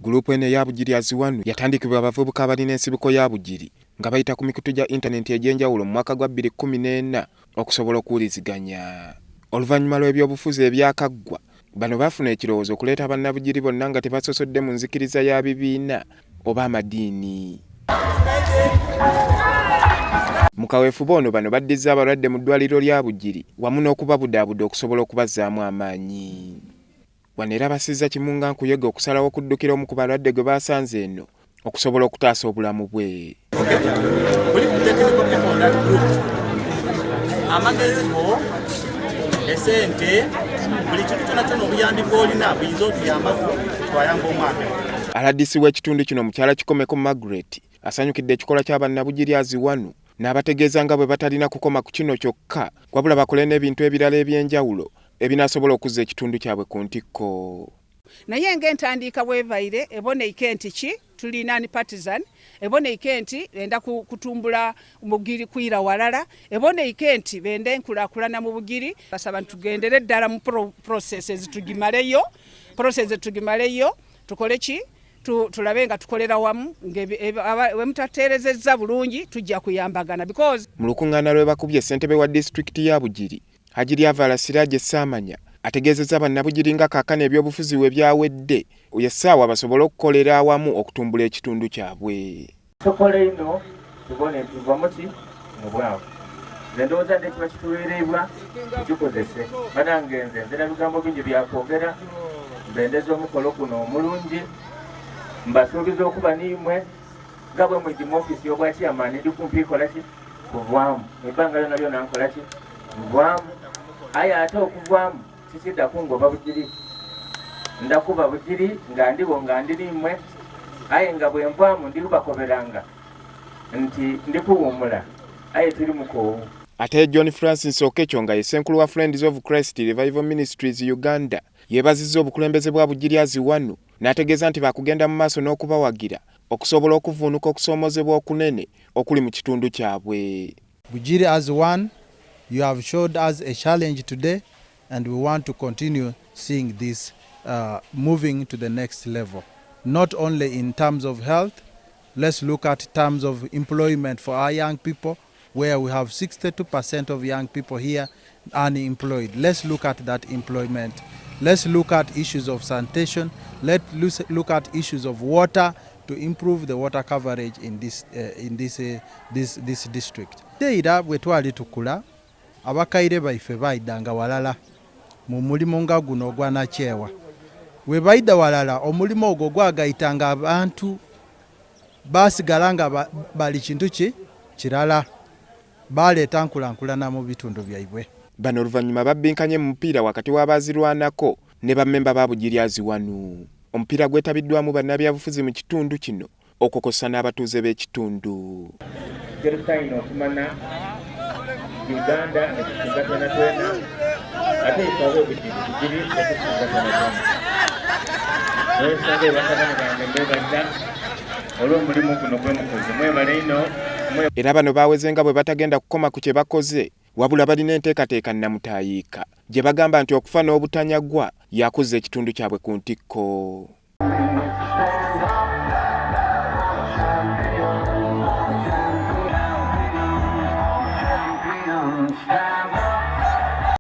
Gulupu eno eya Bugiri Aziwanu yatandikibwa abavubuka abalina ensibuko ya Bugiri nga bayita ku mikutu gya intaneti egy'enjawulo mu mwaka gwa 2014 okusobola okuwuliziganya. Oluvannyuma lw'ebyobufuzi ebyakaggwa, bano baafuna ekirowoozo okuleeta bannabugiri bonna nga tebasosodde mu nzikiriza ya bibiina oba amadiini. Mu kaweefube ono bano baddizza abalwadde mu ddwaliro lya Bugiri wamu n'okubabudaabuda okusobola okubazzaamu amaanyi. Wano era basizza Kimunga Nkuyege okusalawo okuddukira omu ku balwadde gwe baasanze eno okusobola okutaasa obulamu bwe. Amagezi go esente buli kintu kyonna obuyambi bw'olina buyinza otuyambako twayamba omwana. Aladdisi w'ekitundu kino mukyala Kikomeko Margaret asanyukidde ekikola kya bannabugiri Aziwanu n'abategeeza nga bwe batalina kukoma ku kino kyokka wabula bakole n'ebintu ebirala eby'enjawulo ebinaasobola okuzza ekitundu kyabwe ku ntikko. Naye ng'entandika bwevaire eboneike nti ki tuli non-partisan, eboneike nti enda kutumbula Bugiri kwira walala, eboneike nti bende enkulaakulana mu Bugiri. Basaba tugendere ddala mu processes tugimaleyo, tukole ki tulabe nga tukolera wamu we mutateerezezza bulungi tujja kuyambagana because mu lukuŋŋaana lwe bakubye ssentebe wa disitulikiti ya Bugiri Hajiri Avala Siraje Samanya ategeezezza bannabugiri nga kaakano ebyobufuzi we byawedde essaawa basobole okukolera awamu okutumbula ekitundu kyabwe. Tukole ino tubone tuvamu ki mu bwavu. Nze ndowooza nti kiba kituweerebwa tugikozese. Banange nze nzina bigambo bingi byakwogera mbendeza omukolo guno omulungi mbasuubiza okuba niimwe nga bwe mwidi mu ofiisi y'obwa chairman ndi kumpi kola ki kuvaamu ebbanga lyonna lyonna nkola ki nvaamu. Aye ate okuvaamu sikiddako ng'oba Bugiri ndakuba Bugiri nga ndiwo nga ndiriimwe. Aye nga bwe nvaamu ndikubakoberanga nti ndikuwummula aye tuli mukoowu. Ate John Francis Okechyo nga ye ssenkulu wa Friends of Christ Revival Ministries Uganda yeebazizza obukulembeze bwa Bugiri Aziwanu n'ategeeza nti baakugenda mu maaso n'okubawagira okusobola okuvuunuka okusoomozebwa okunene okuli mu kitundu kyabwe. Bugiri Aziwanu, you have showed us a challenge today and we want to continue seeing this moving to the next level. Not only in terms of health, let's look at terms of employment for our young people, where we have 62% of young people here unemployed. Let's look at that employment. Let's look at issues of sanitation. Let's look at issues of water to improve the water coverage in this district. Era bwe twali tukula abakaire baife baidanga walala mu mulimo nga guno ogwa Nakyewa. We baida walala omulimo ogwo gwagayitanga abantu basigala nga bali kintu kirala baleeta nkulankulana mu bitundu byaibwe. Bano oluvannyuma babbinkanye mu mupiira wakati w'abazirwanako ne bammemba ba Bugiri Aziwanu. Omupiira gwetabiddwamu bannabyabufuzi mu kitundu kino okukosa n'abatuuze b'ekitundu. Terutaino okumana Uganda ekitungatana twena ate esawe Bugiri ekitungatana twena. Nsonga bakabana bange mbebaza olw'omulimu guno gwe mukozi mwebale ino. Era bano baaweze nga bwe batagenda kukoma ku kye bakoze wabula balina enteekateeka nnamutaayiika gye bagamba nti okufa n'obutanyagwa yakuzza ekitundu kyabwe ku ntikko.